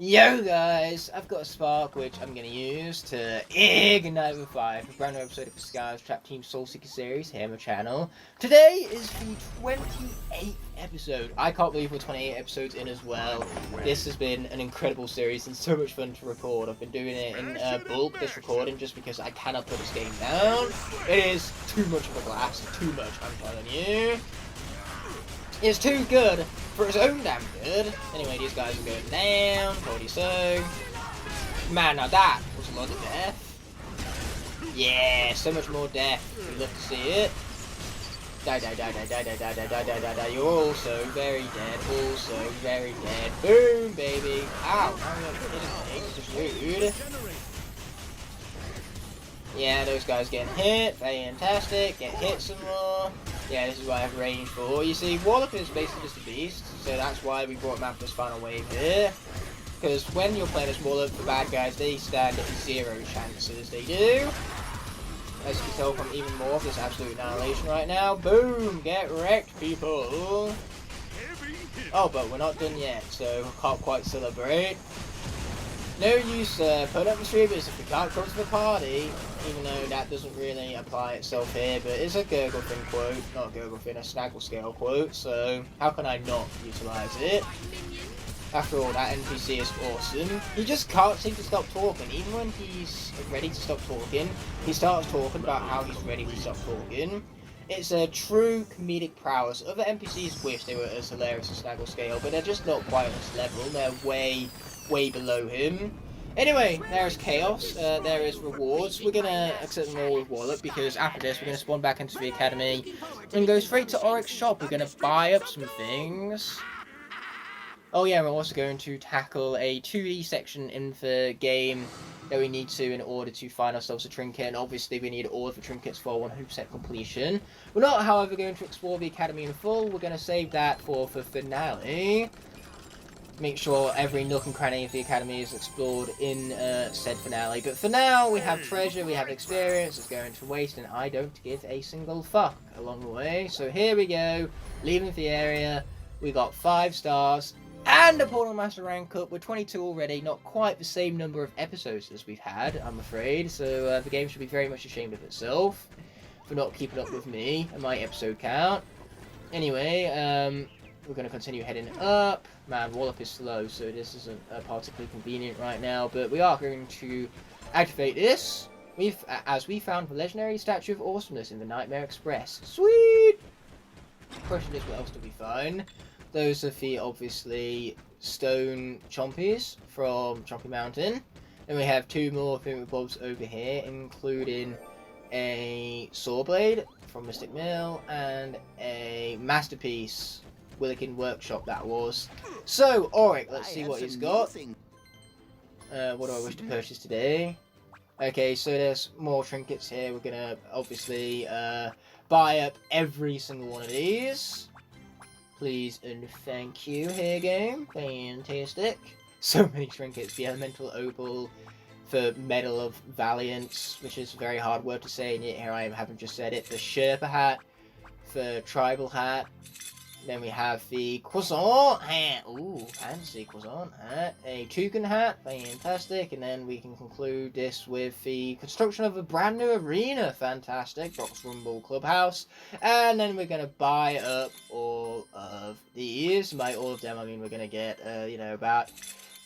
Yo guys, I've got a spark which I'm going to use to ignite with fire for a brand new episode of the Skylanders Trap Team Soul Seeker series here on my channel. Today is the 28th episode. I can't believe we're 28 episodes in as well. This has been an incredible series and so much fun to record. I've been doing it in bulk, this recording, just because I cannot put this game down. It is too much of a blast, too much, I'm telling you. It's too good for its own damn good. Anyway, these guys are going down, probably so. Man, now that was a lot of death. Yeah, so much more death. We love to see it. Die, die, die, die, die, die, die, die, die, die, die, die. You're also very dead, also very dead. Boom, baby. Ow, it's rude. Yeah, those guys getting hit. Fantastic. Get hit some more. Yeah, this is what I have range for. You see, Wallop is basically just a beast, so that's why we brought him out for this final wave here. Because when you're playing as Wallop, the bad guys, they stand at 0 chances. They do. As you can tell from even more of this absolute annihilation right now. Boom! Get wrecked, people! Oh, but we're not done yet, so can't quite celebrate. No use putting up the streamers if we can't come to the party, even though that doesn't really apply itself here, but it's a Gurglefin quote, not a Gurglefin, a Snagglescale quote, so how can I not utilise it? After all, that NPC is awesome. He just can't seem to stop talking, even when he's ready to stop talking, he starts talking about how he's ready to stop talking. It's a true comedic prowess. Other NPCs wish they were as hilarious as Snagglescale, but they're just not quite on this level, they're way below him. Anyway, there is Kaos, there is rewards. We're gonna accept them all with Wallop because after this we're gonna spawn back into the academy and go straight to Oryx's shop. We're gonna buy up some things. Oh yeah, we're also going to tackle a 2D section in the game that we need to in order to find ourselves a trinket, and obviously we need all of the trinkets for 100% completion. We're not, however, going to explore the academy in full. We're going to save that for the finale. Make sure every nook and cranny of the academy is explored in said finale. But for now, we have treasure, we have experience, it's going to waste, and I don't give a single fuck along the way. So here we go, leaving the area. We got 5 stars and a Portal Master rank up. We're 22 already, not quite the same number of episodes as we've had, I'm afraid. So the game should be very much ashamed of itself for not keeping up with me and my episode count. Anyway, we're going to continue heading up. Man, Wallop is slow, so this isn't particularly convenient right now, but we are going to activate this. As we found the legendary statue of awesomeness in the Nightmare Express. Sweet! Question is, what else do we find? Those are the, obviously, stone chompies from Chompy Mountain. Then we have 2 more Bobs over here, including a saw blade from Mystic Mill and a masterpiece Willikin Workshop, that was. So, Oryx, let's see what he's got. What do I wish to purchase today? Okay, so there's more trinkets here. We're gonna obviously buy up every single one of these. Please and thank you, here game. Fantastic. So many trinkets. The Elemental Opal, the Medal of Valiance, which is a very hard word to say, and yet here I am having just said it. The Sherpa hat, the Tribal hat. Then we have the croissant hat. Ooh, fancy croissant hat. A toucan hat. Fantastic. And then we can conclude this with the construction of a brand new arena. Fantastic. Box Rumble Clubhouse. And then we're going to buy up all of these. By all of them, I mean we're going to get, you know, about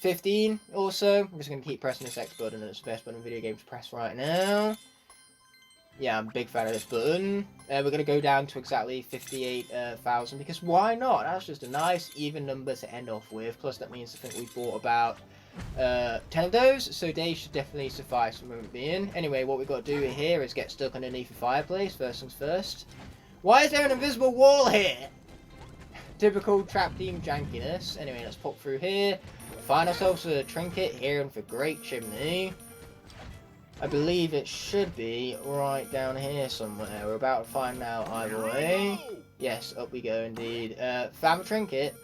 15 or so. I'm just going to keep pressing this X button, and it's the best button in video games to press right now. Yeah, I'm a big fan of this button. We're going to go down to exactly 58,000, because why not? That's just a nice, even number to end off with. Plus, that means I think we bought about 10 of those, so they should definitely suffice for the moment being. Anyway, what we've got to do here is get stuck underneath the fireplace, first things first. Why is there an invisible wall here? Typical trap team jankiness. Anyway, let's pop through here. Find ourselves a trinket here in the Great Chimney. I believe it should be right down here somewhere. We're about to find out either way. Yes, up we go indeed. Found a trinket.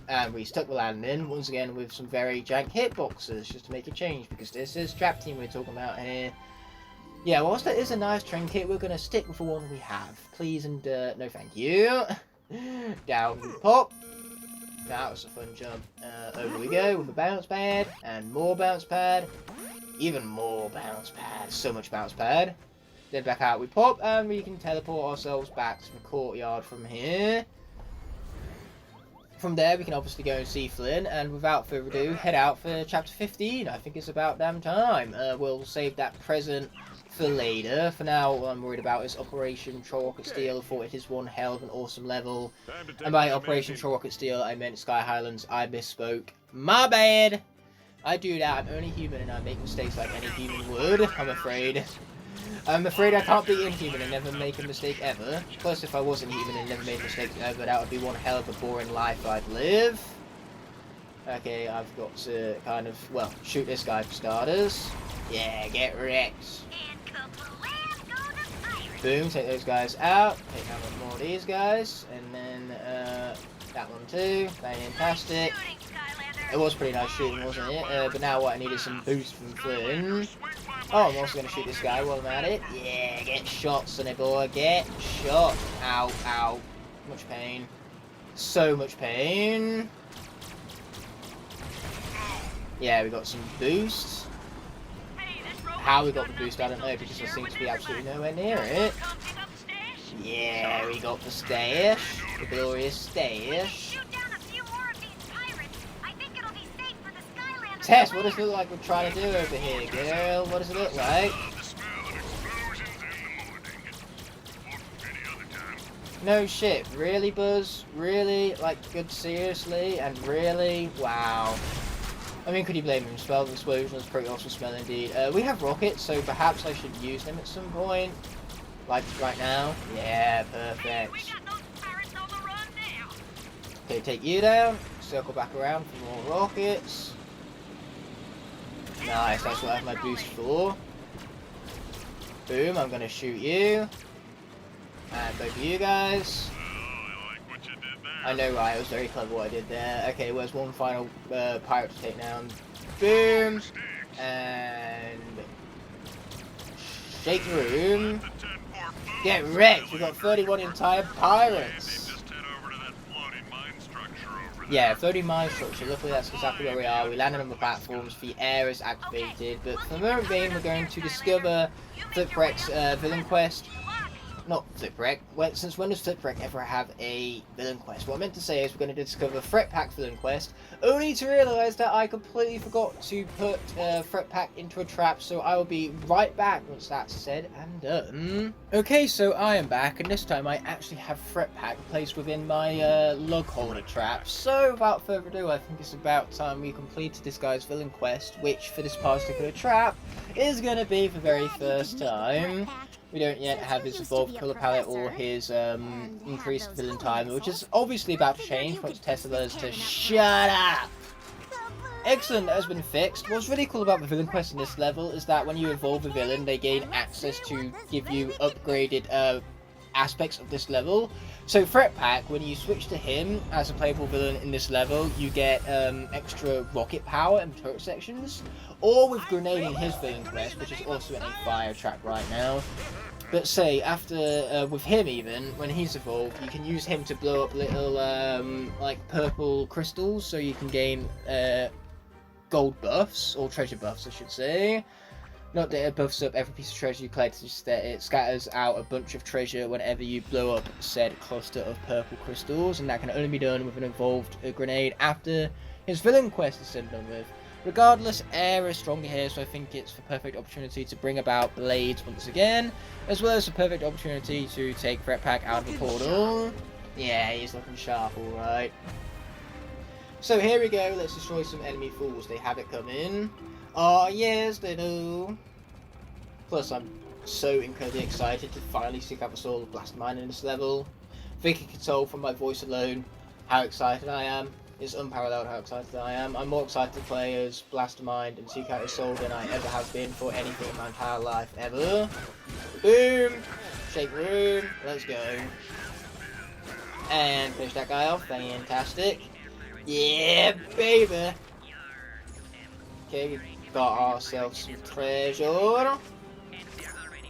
And we stuck the landing, once again with some very jank hitboxes, just to make a change, because this is Trap Team we're talking about here. Yeah, whilst that is a nice trinket, we're going to stick with the one we have. Please and no thank you. Down we pop. That was a fun jump. Over we go with a bounce pad, and more bounce pad, even more bounce pad, so much bounce pad. Then back out we pop, and we can teleport ourselves back to the courtyard from here. From there we can obviously go and see Flynn, and without further ado, head out for chapter 15. I think it's about damn time. We'll save that present for later. For now, all I'm worried about is Operation Troll Rocket Steel. I thought it is one hell of an awesome level. And by Operation Troll Rocket Steel, I meant Sky Highlands. I misspoke. My bad! I do that. I'm only human and I make mistakes like any human would, I'm afraid. I'm afraid I can't be inhuman and never make a mistake ever. Plus, if I wasn't human and never made mistakes ever, that would be one hell of a boring life I'd live. Okay, I've got to kind of, well, shoot this guy for starters. Yeah, get wrecked. Boom, take those guys out. Take down one more of these guys. And then, that one too. Fantastic. It was pretty nice shooting, wasn't it? But now what I need is some boost from Flynn. Oh, I'm also going to shoot this guy while I'm at it. Yeah, get shot, sonny boy. Get shot. Ow, ow. Much pain. So much pain. Yeah, we got some boost. How we got the boost, I don't know, because I seem to be absolutely nowhere near it. Yeah, we got the stash. The glorious stash. Tess, what does it look like we're trying to do over here, girl? What does it look like? No shit, really, Buzz? Really? Like, good seriously? And really? Wow. I mean, could you blame him? Spell the explosion was pretty awesome smell indeed. We have rockets, so perhaps I should use them at some point. Like right now. Yeah, perfect. Okay, take you down. Circle back around for more rockets. Nice, that's what I have my boost for. Boom, I'm gonna shoot you. And both of you guys. I know, right? It was very clever what I did there. Okay, where's one final pirate to take down? Boom! And shake the room. Get wrecked! We got 31 entire pirates. Yeah, 30 mine structure. Luckily, that's exactly where we are. We landed on the platforms. The air is activated. But for the moment being, we're going to discover Flipwreck's villain quest. Not Flipwreck. Since when does Flipwreck ever have a villain quest? What I meant to say is we're going to discover Fret Pack villain quest, only to realise that I completely forgot to put Fret Pack into a trap, so I will be right back once that's said and done. Okay, so I am back, and this time I actually have Fret Pack placed within my log holder trap. So without further ado, I think it's about time we completed this guy's villain quest, which for this particular trap is going to be for the very first time. We don't yet have his evolved colour palette or his increased villain time, which is obviously about to change once Tesla learns to shut up. Excellent, that has been fixed. What's really cool about the villain quest in this level is that when you evolve a villain, they gain access to give you upgraded aspects of this level. So Fret Pack, when you switch to him as a playable villain in this level, you get extra rocket power and turret sections, or with Grenade in his villain quest, which is also in a fire trap right now. But say, after, with him even, when he's evolved, you can use him to blow up little, like, purple crystals, so you can gain, gold buffs, or treasure buffs, I should say. Not that it buffs up every piece of treasure you collect, just that it scatters out a bunch of treasure whenever you blow up said cluster of purple crystals, and that can only be done with an evolved grenade after his villain quest is done with. Regardless, air is stronger here, so I think it's the perfect opportunity to bring about blades once again, as well as the perfect opportunity to take Fret Pack out of the portal. Yeah, he's looking sharp, alright. So here we go, let's destroy some enemy fools. They have it coming. Oh yes, they do. Plus, I'm so incredibly excited to finally seek out the soul of Blastmine in this level. I think you can tell from my voice alone how excited I am. It's unparalleled how excited I am. I'm more excited to play as Blastmine and seek out his soul than I ever have been for anything in my entire life ever. Boom! Shake room. Let's go. And finish that guy off. Fantastic. Yeah, baby. Okay, we got ourselves some treasure.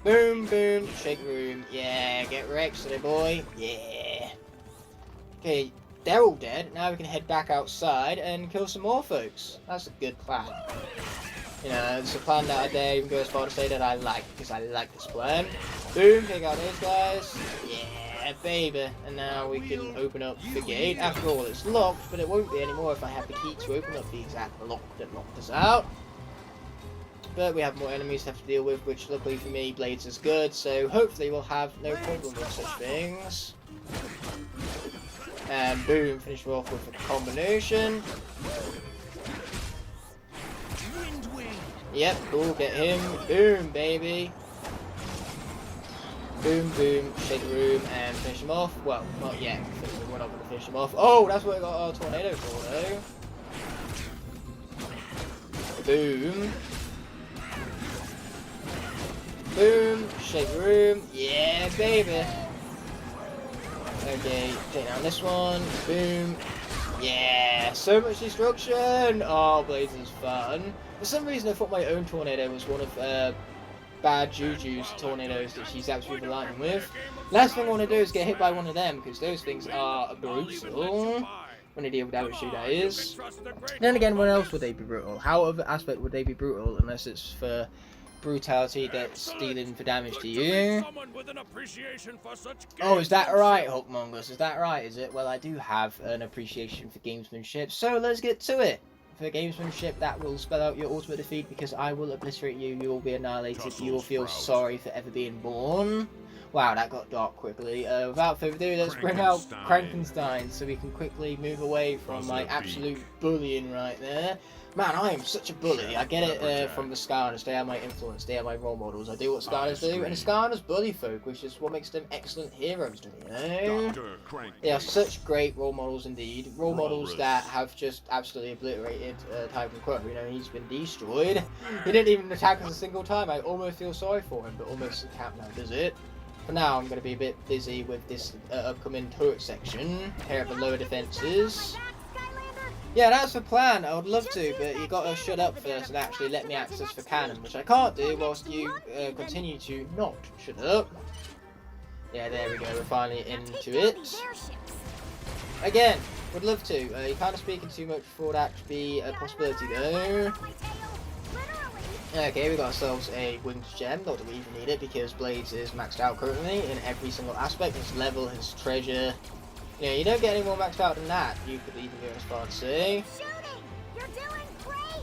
Boom, boom, shake room. Yeah, get wrecked, silly boy. Yeah. Okay, they're all dead. Now we can head back outside and kill some more folks. That's a good plan. You know, it's a plan that I dare even go as far to say that I like, because I like this plan. Boom, take out those guys. Yeah, baby. And now we can open up the gate. After all, it's locked, but it won't be anymore if I have the key to open up the exact lock that locked us out. But we have more enemies to have to deal with, which luckily for me, Blades is good, so hopefully we'll have no problem with such things. And boom, finish off with a combination. Yep, cool, get him. Boom, baby. Boom, boom, shake the room and finish him off. Well, not yet, we're not going to finish him off. Oh, that's what I got our tornado for, though. Boom. Boom, shake the room. Yeah, baby. Okay, take down this one. Boom. Yeah, so much destruction. Oh, Blades is fun. For some reason, I thought my own tornado was one of Bad Juju's tornadoes that she's absolutely lightning with. Last thing I want to do is get hit by one of them, because those things are brutal. When they deal with damage, that is. Then again, when else would they be brutal? How other aspect would they be brutal, unless it's for brutality that's dealing for damage to you? Oh, is that right, Hulkmongers? Is that right, is it? Well, I do have an appreciation for gamesmanship, so let's get to it. For gamesmanship, that will spell out your ultimate defeat, because I will obliterate you, you will be annihilated, you will feel sorry for ever being born. Wow, that got dark quickly. Without further ado, let's bring out Frankenstein so we can quickly move away from my absolute bullying right there. Man, I am such a bully. I get it from the Skylanders. They are my influence. They are my role models. I do what Skylanders do, and the Skylanders bully folk, which is what makes them excellent heroes, you know? They are such great role models indeed. Role models that have just absolutely obliterated Tiger Crow. You know, he's been destroyed. He didn't even attack us a single time. I almost feel sorry for him, but almost doesn't count now, does it? For now, I'm going to be a bit busy with this upcoming turret section here at the lower defences. Yeah, that's the plan. I would love to, but you got to shut up first and actually let me access for cannon, which I can't do whilst you continue to not shut up. Yeah, there we go. We're finally into it. Again, would love to. You're kind of speaking too much for that to be a possibility, though. Okay, we got ourselves a winged gem. Not that we even need it, because Blades is maxed out currently in every single aspect. His level, his treasure. You know, you don't get any more maxed out than that. You could even go as far as say.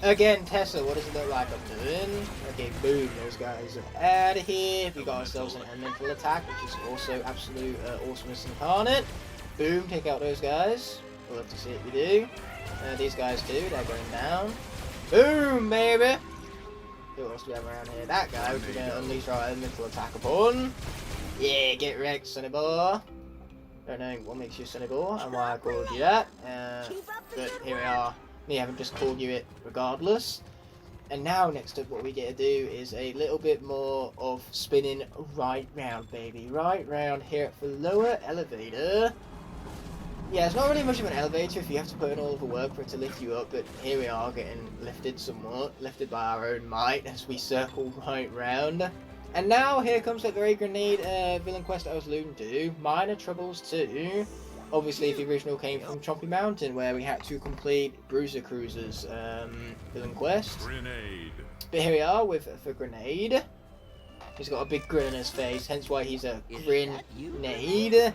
Again, Tessa, what does it look like I'm doing? Okay, boom, those guys are out of here. We got ourselves an elemental attack, which is also absolute awesomeness incarnate. Boom, take out those guys. We'll love to see what we do. These guys too, they're going down. Boom, baby! Who else do we have around here? That guy, which we're going to unleash our elemental attack upon. Yeah, get wrecked, sonny boy. Don't know what makes you sonny boy and why I called you that. But here we are. Me having just called you it regardless. And now next up what we get to do is a little bit more of spinning right round, baby. Right round here at the lower elevator. Yeah, it's not really much of an elevator if you have to put in all of the work for it to lift you up, but here we are getting lifted somewhat, lifted by our own might as we circle right round. And now here comes that very grenade villain quest I was alluding to, Minor Troubles 2. Obviously the original came from Chompy Mountain, where we had to complete Bruiser Cruiser's villain quest. Grenade. But here we are with the grenade. He's got a big grin on his face, hence why he's a grenade.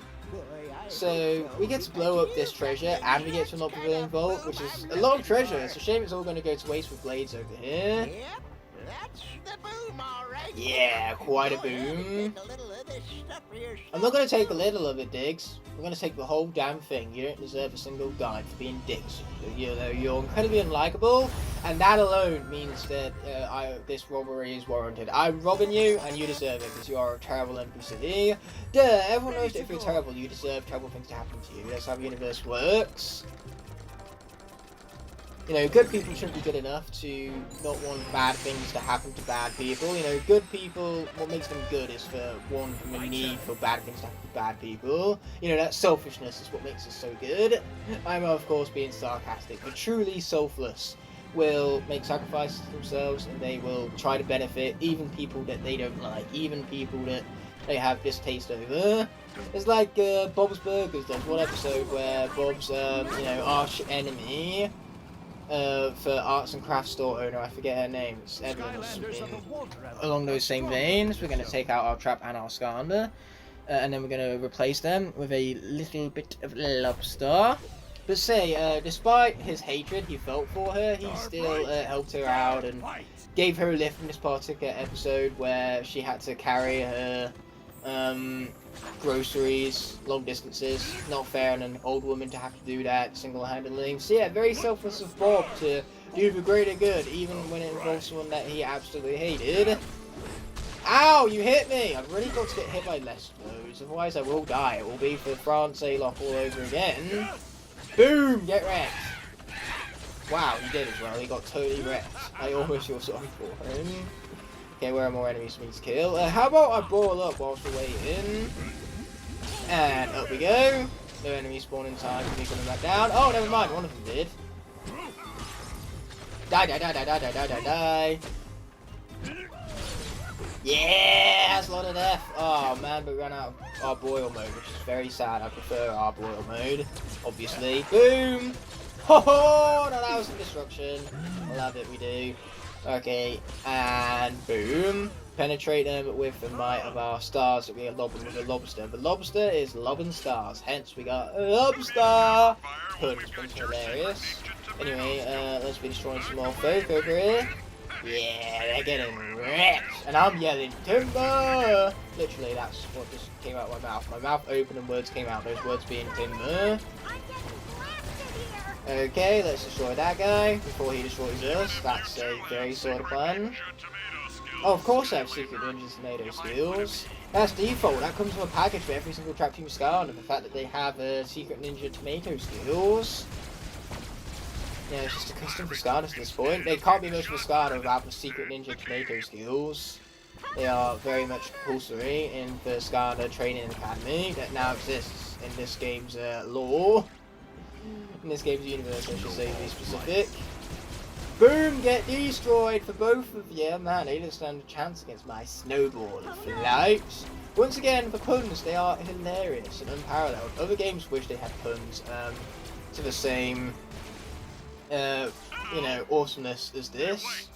So we get to blow up this treasure, and we get to unlock the villain vault, which is a lot of treasure. It's a shame it's all going to go to waste with Blades over here. That's the boom, all right. Yeah, quite a boom. I'm not going to take a little of it, Diggs. I'm going to take the whole damn thing. You don't deserve a single dime for being Diggs. You're incredibly unlikable, and that alone means that this robbery is warranted. I'm robbing you, and you deserve it, because you are a terrible NPC. Duh, everyone knows that if you're terrible, you deserve terrible things to happen to you. That's how the universe works. You know, good people shouldn't be good enough to not want bad things to happen to bad people. You know, good people, what makes them good is for one, from a need for bad things to happen to bad people. You know, that selfishness is what makes us so good. I'm, of course, being sarcastic, but truly selfless will make sacrifices to themselves, and they will try to benefit even people that they don't like, even people that they have distaste over. It's like Bob's Burgers. There's one episode where Bob's, arch enemy for arts and crafts store owner, I forget her name, it's Evelyn, along those same veins. We're going to take out our trap and our Skylander, and then we're going to replace them with a little bit of lobster. But say, despite his hatred he felt for her, he still helped her out and gave her a lift in this particular episode where she had to carry her groceries long distances. Not fair on an old woman to have to do that single-handedly. So yeah, very selfless of Bob to do the greater good, even when it involves someone that he absolutely hated. Ow, you hit me! I've really got to get hit by less of those, otherwise I will die. It will be for France A-Lock all over again. Boom! Get wrecked! Wow, he did as well. He got totally wrecked. I almost feel sorry for him. Okay, where are more enemies for me to kill? How about I ball up whilst we're waiting? And up we go. No enemies spawn in time for me coming back down. Oh, never mind. One of them did. Die, die, die, die, die, die, die, die, die. Yeah, that's a lot of death. Oh man, but we ran out of our boil mode, which is very sad. I prefer our boil mode, obviously. Boom! Ho ho! No, that was some destruction. Love it, we do. Okay, and boom. Penetrate them with the might of our stars that we are lobbing with a lobster. The lobster is lobbing stars, hence we got a lobster! Puns hilarious. Anyway, let's be destroying some more folk over here. Yeah, they're getting wrecked. And I'm yelling, timber! Literally, that's what just came out of my mouth. My mouth opened and words came out, those words being timber. Okay, let's destroy that guy before he destroys us. That's a very sort of plan. Oh, of course I have Secret Ninja Tomato skills. That's default. That comes from a package for every single Trap Team Skylander. The fact that they have Secret Ninja Tomato skills. Yeah, it's just a custom for Skylanders at this point. They can't be much of a Skylander without the Secret Ninja Tomato skills. They are very much compulsory in the Skylander Training Academy that now exists in this game's lore. In this game's universe, I should say, to be specific. Boom! Get destroyed for both of you. Man, they didn't stand a chance against my snowball flight. Once again, the puns, they are hilarious and unparalleled. Other games wish they had puns to the same, awesomeness as this.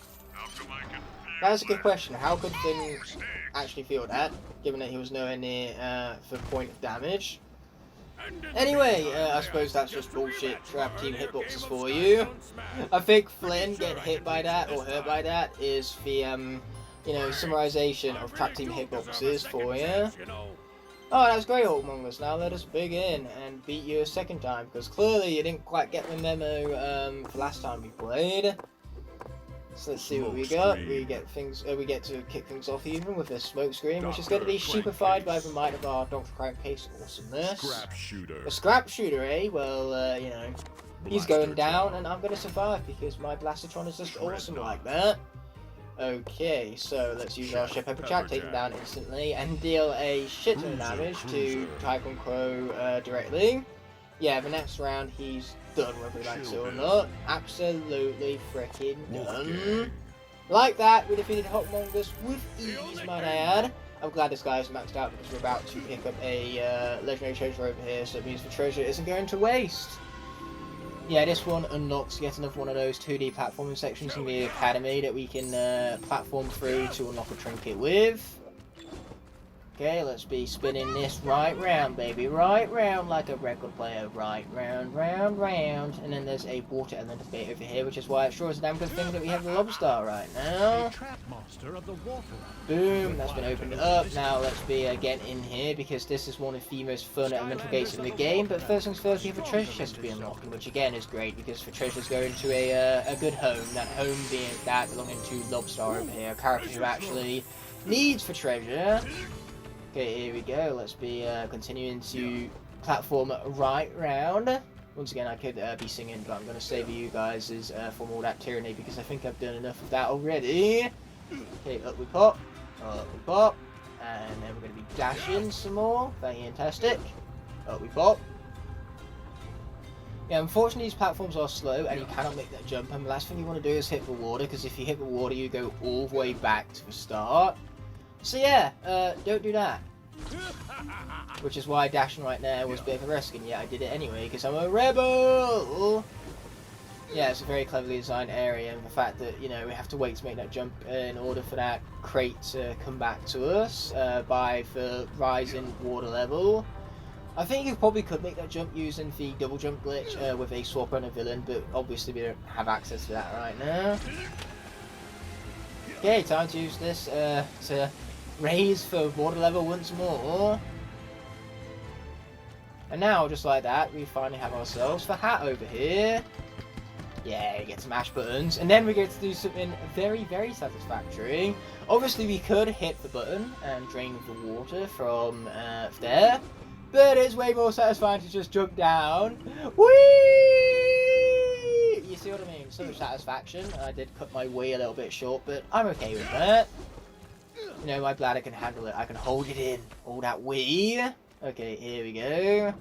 That's a good question. How could Finn actually feel that, given that he was nowhere near the point of damage? Anyway, I suppose that's just bullshit Trap Team hitboxes for you. I think Flynn getting hit by that or hurt by that is the, summarization of Trap Team hitboxes for you. Oh, that was great, Hulkmongers. Now let us begin and beat you a second time, because clearly you didn't quite get the memo the last time we played. So let's see what we got. We get to kick things off even with a smoke screen, which is going to be stupefied by the might of our Dr. Crankcase awesomeness. A scrap shooter, eh? Well, he's going down, and I'm going to survive because my Blastatron is just awesome like that. Okay, so let's use our Ship Pepper Jack, take him down instantly, and deal a shit ton of damage to Tycoon Crow directly. Yeah, the next round he's done, whether he likes it or not. Absolutely freaking done. Like that, we defeated Hulkmongers with ease, might I add. I'm glad this guy's maxed out because we're about to pick up a legendary treasure over here, so it means the treasure isn't going to waste. Yeah, this one unlocks yet another one of those 2D platforming sections in the academy that we can platform through to unlock a trinket with. Okay, let's be spinning this right round, baby. Right round like a record player. Right round, round, round. And then there's a water element of bait over here, which is why it sure is a damn good thing that we have the lobster right now. Boom, that's been opened up. Now let's be getting in here, because this is one of the most fun elemental gates in the game. But first things first, we have a treasure chest to be unlocked, which again is great, because the treasures go into a good home. That home being that belonging to Lobster over here, a character who actually needs for treasure. Okay, here we go. Let's be continuing to platform right round. Once again, I could be singing, but I'm going to save you guys from all that tyranny, because I think I've done enough of that already. Okay, up we pop, and then we're going to be dashing some more. Fantastic. Up we pop. Yeah, unfortunately these platforms are slow, and you cannot make that jump, and the last thing you want to do is hit the water, because if you hit the water, you go all the way back to the start. So yeah, don't do that. Which is why dashing right there was a bit of a risk, and yet I did it anyway, because I'm a rebel! Yeah, it's a very cleverly designed area, and the fact that, you know, we have to wait to make that jump in order for that crate to come back to us by the rising water level. I think you probably could make that jump using the double jump glitch with a swap and a villain, but obviously we don't have access to that right now. Okay, time to use this to raise the water level once more. And now, just like that, we finally have ourselves the hat over here. Yeah, we get to mash buttons, and then we get to do something very, very satisfactory. Obviously, we could hit the button and drain the water from there, but it's way more satisfying to just jump down. Whee! You see what I mean? So much satisfaction. I did cut my wee a little bit short, but I'm okay with that. You know, my bladder can handle it. I can hold it in. All that wee. Okay, here we go.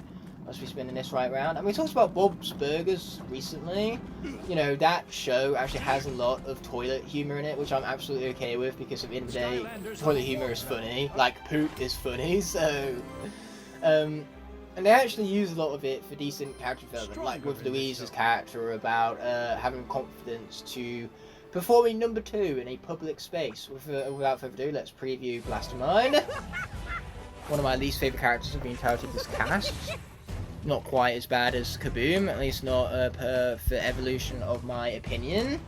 Must be spinning this right round. And we talked about Bob's Burgers recently. You know, that show actually has a lot of toilet humor in it, which I'm absolutely okay with, because at the end of the day, toilet humor is funny. Like, poop is funny, so... and they actually use a lot of it for decent character development, like with Louise's character about having confidence to performing number 2 in a public space. Without further ado, let's preview Blastermind. One of my least favourite characters of the entirety of this cast. Not quite as bad as Kaboom, at least not per the evolution of my opinion.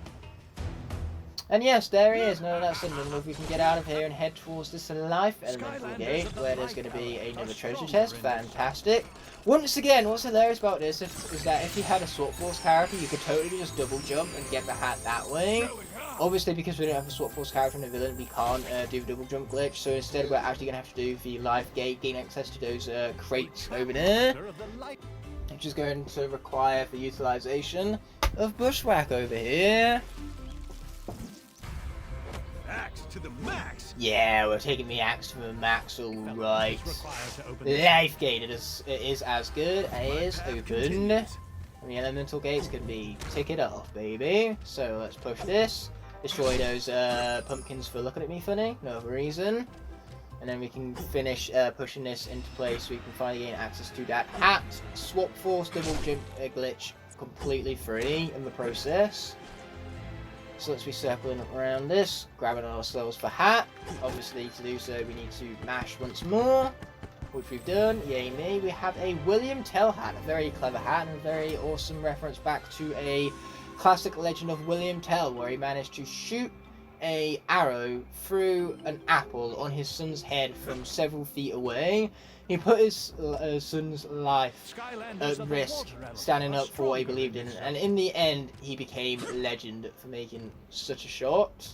And yes, there he is. No, that's London. If we can get out of here and head towards this life elemental gate, where there's going to be another treasure chest. Fantastic. Once again, what's hilarious about this is that if you had a Swap Force character, you could totally just double jump and get the hat that way. Obviously, because we don't have a Swap Force character and a villain, we can't do the double jump glitch. So instead, we're actually going to have to do the life gate, gain access to those crates over there, which is going to require the utilization of Bushwhack over here. Axe to the max. Yeah, we're taking the axe to the max, alright. Life gate, it is as good as open. And the elemental gates can be ticked off, baby. So let's push this. Destroy those pumpkins for looking at me funny, no other reason. And then we can finish pushing this into place so we can finally gain access to that hat. Swap Force double jump glitch completely free in the process. So let's be circling around this, grabbing ourselves the hat. Obviously, to do so, we need to mash once more, which we've done. Yay me. We have a William Tell hat, a very clever hat, and a very awesome reference back to a classic legend of William Tell, where he managed to shoot an arrow through an apple on his son's head from several feet away. He put his son's life at risk, standing up for what he believed in, and in the end, he became a legend for making such a shot.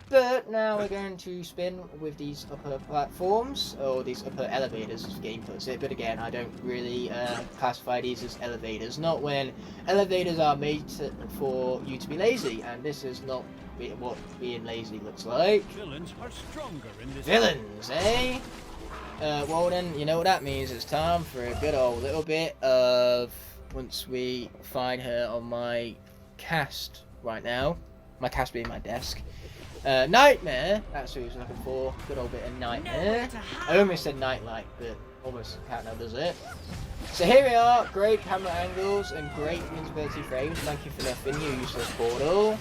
But now we're going to spin with these upper platforms, or these upper elevators, as the game puts it. But again, I don't really classify these as elevators. Not when elevators are made for you to be lazy, and this is not what being lazy looks like. Villains are stronger in this. Villains, eh? Well then, you know what that means. It's time for a good old little bit of, once we find her on my cast right now, my cast being my desk, Nightmare, that's who he's looking for, good old bit of Nightmare. I almost said Nightlight, but almost now does it. So here we are, great camera angles and great invisibility frames. Thank you for nothing, you useless portal.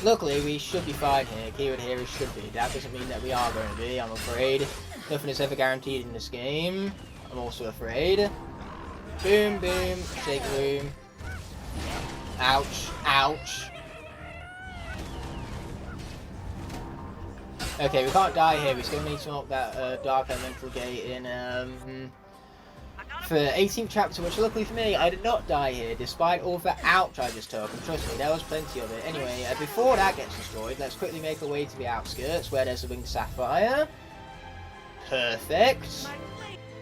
Luckily, we should be fine here. Keyword here is should be. That doesn't mean that we are going to be, I'm afraid. Nothing is ever guaranteed in this game. I'm also afraid. Boom, boom, shake room. Ouch, ouch. Okay, we can't die here. We still need to knock that Dark Elemental Gate in for 18th chapter, which luckily for me, I did not die here, despite all the ouch I just took, and trust me, there was plenty of it. Anyway, before that gets destroyed, let's quickly make our way to the outskirts, where there's a winged sapphire. Perfect.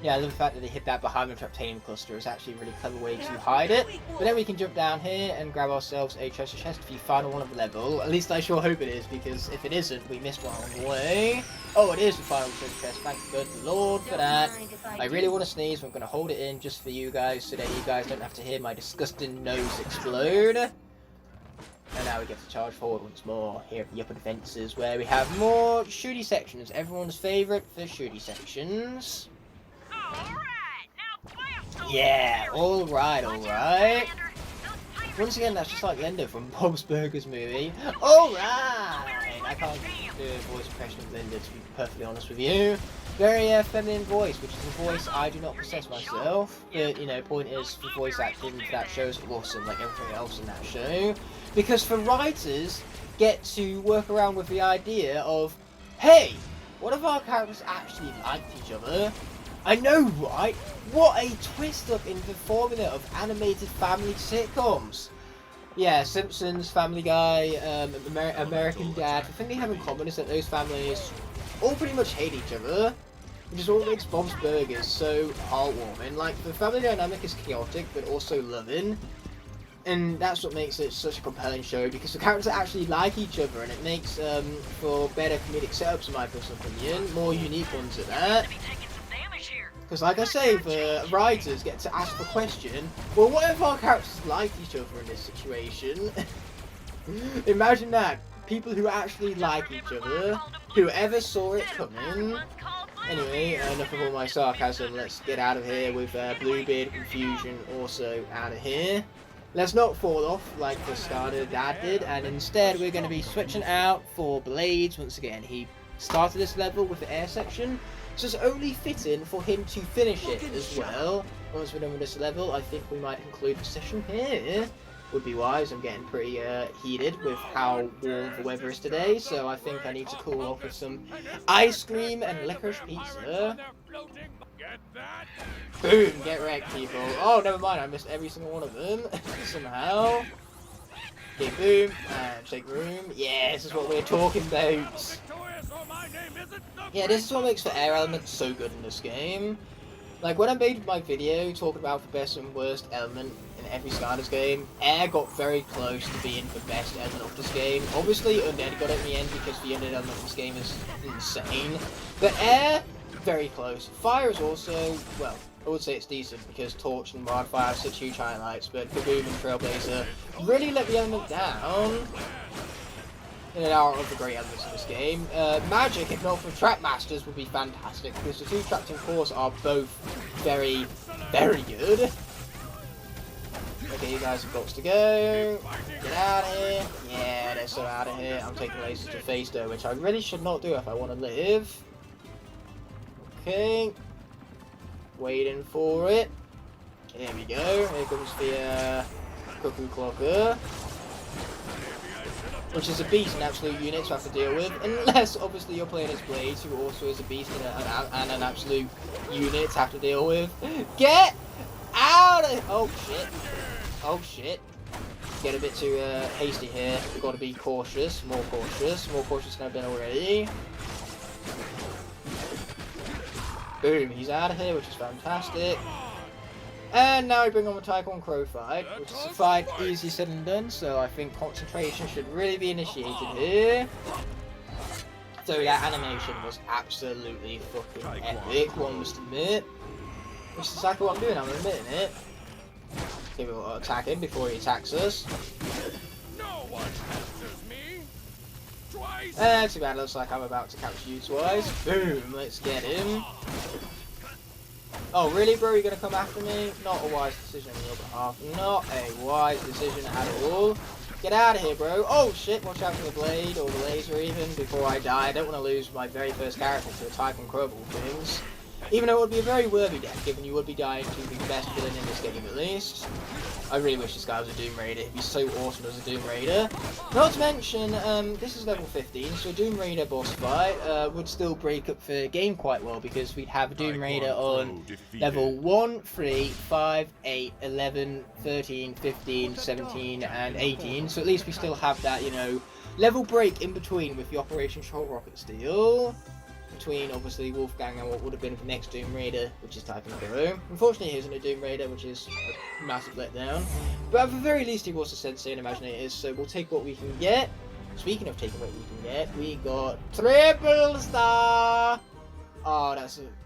Yeah, I love the fact that they hid that behind the Traptanium cluster. It's actually a really clever way to hide it. But then we can jump down here and grab ourselves a treasure chest for the final one of the level. At least I sure hope it is, because if it isn't, we missed one on the way. Oh, it is the final treasure chest. Thank good Lord for that. I really want to sneeze, but I'm going to hold it in just for you guys, so that you guys don't have to hear my disgusting nose explode. And now we get to charge forward once more here at the upper defences, where we have more shooty sections. Everyone's favourite for shooty sections. Yeah, alright, alright. Once again, that's just like Linda from Bob's Burgers movie. Alright! I can't do a voice impression of Linda, to be perfectly honest with you. Very feminine voice, which is a voice I do not possess myself. But, you know, point is, the voice acting for that show is awesome, like everything else in that show. Because the writers get to work around with the idea of, hey, what if our characters actually liked each other? I know, right? What a twist up in the formula of animated family sitcoms. Yeah, Simpsons, Family Guy, American Dad. The thing they have in common is that those families all pretty much hate each other, which is what makes Bob's Burgers so heartwarming. Like, the family dynamic is chaotic, but also loving. And that's what makes it such a compelling show, because the characters actually like each other, and it makes for better comedic setups, in my personal opinion. More unique ones at that. Because, like I say, the writers get to ask the question, well, what if our characters liked each other in this situation? Imagine that. People who actually like each other, whoever saw it coming. Anyway, enough of all my sarcasm, let's get out of here with Bluebeard Confusion also out of here. Let's not fall off like the starter dad did, and instead we're going to be switching out for Blades once again. He started this level with the air section, so it's only fitting for him to finish it as well. Once we're done with this level, I think we might conclude the session here. Would be wise. I'm getting pretty heated with how warm the weather is today, so I think I need to cool off with some ice cream and licorice pizza. Boom! Get wrecked, people. Oh, never mind. I missed every single one of them somehow. Okay, boom, and take room. Yeah, this is what we're talking about. Yeah, this is what makes the air element so good in this game. Like, when I made my video talking about the best and worst element in every Skylanders game, air got very close to being the best element of this game. Obviously, undead got it in the end because the undead element of this game is insane. But air, very close. Fire is also, well, I would say it's decent because Torch and Wildfire have such huge highlights, but Kaboom and Trailblazer really let the element down. And there are other great elements in this game. Magic, if not for Trap Masters, would be fantastic because the two trapped in course are both very, very good. Okay, you guys have got to go. Get out of here. Yeah, they're so out of here. I'm taking lasers to face though, which I really should not do if I want to live. Okay. Waiting for it. Here we go. Here comes the Cuckoo Clocker, which is a beast in absolute units to have to deal with, unless obviously you're playing as Blades, who also is a beast and an absolute unit to have to deal with. Get out of... Oh shit. Oh shit. Get a bit too hasty here. We've got to be cautious, more cautious than I've been already. Boom, he's out of here, which is fantastic. And now we bring on the Tycoon Crow fight, which is a fight easier said than done, so I think concentration should really be initiated here. So that animation was absolutely fucking epic, one must admit. Which is exactly what I'm doing, I'm admitting it. Okay, we'll attack him before he attacks us. Too bad, looks like I'm about to catch you twice. Boom, let's get him. Oh, really, bro? You're going to come after me? Not a wise decision on your behalf. Not a wise decision at all. Get out of here, bro. Oh, shit. Watch out for the blade, or the laser even, before I die. I don't want to lose my very first character to a Tycoon Crow of all things. Even though it would be a very worthy death, given you would be dying to the best villain in this game, at least. I really wish this guy was a Doom Raider. He'd be so awesome as a Doom Raider. Not to mention, this is level 15, so a Doom Raider boss fight would still break up the game quite well, because we'd have a Doom Raider on level 1, 3, 5, 8, 11, 13, 15, 17, and 18. So at least we still have that, you know, level break in between with the Operation Short Rocket Steel. Between obviously Wolfgang and what would have been the next Doom Raider, which is Tycoon Crow. Unfortunately, he isn't a Doom Raider, which is a massive letdown. But at the very least, he was a Sensei and Imaginators, so we'll take what we can get. Speaking of taking what we can get, we got Triple Star! Oh,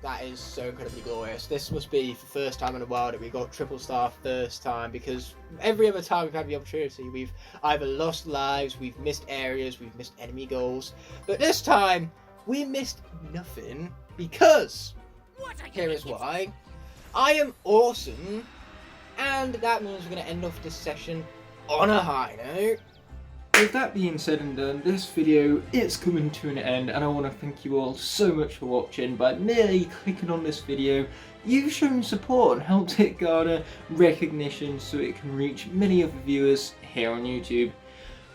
that is so incredibly glorious. This must be the first time in a while that we got triple star first time, because every other time we've had the opportunity, we've either lost lives, we've missed areas, we've missed enemy goals. But this time, we missed nothing, because here is why. I am awesome, and that means we're going to end off this session on a high note. With that being said and done, this video is coming to an end, and I want to thank you all so much for watching. By merely clicking on this video, you've shown support and helped it garner recognition so it can reach many other viewers here on YouTube.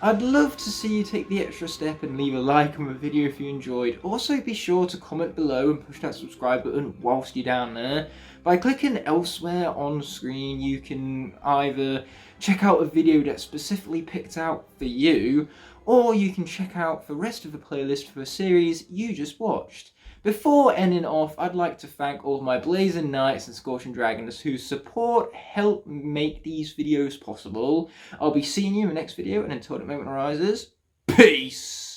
I'd love to see you take the extra step and leave a like on the video if you enjoyed. Also be sure to comment below and push that subscribe button whilst you're down there. By clicking elsewhere on screen, you can either check out a video that's specifically picked out for you, or you can check out the rest of the playlist for a series you just watched. Before ending off, I'd like to thank all of my Blazing Knights and Scorching Dragons whose support helped make these videos possible. I'll be seeing you in the next video, and until that moment arises, peace!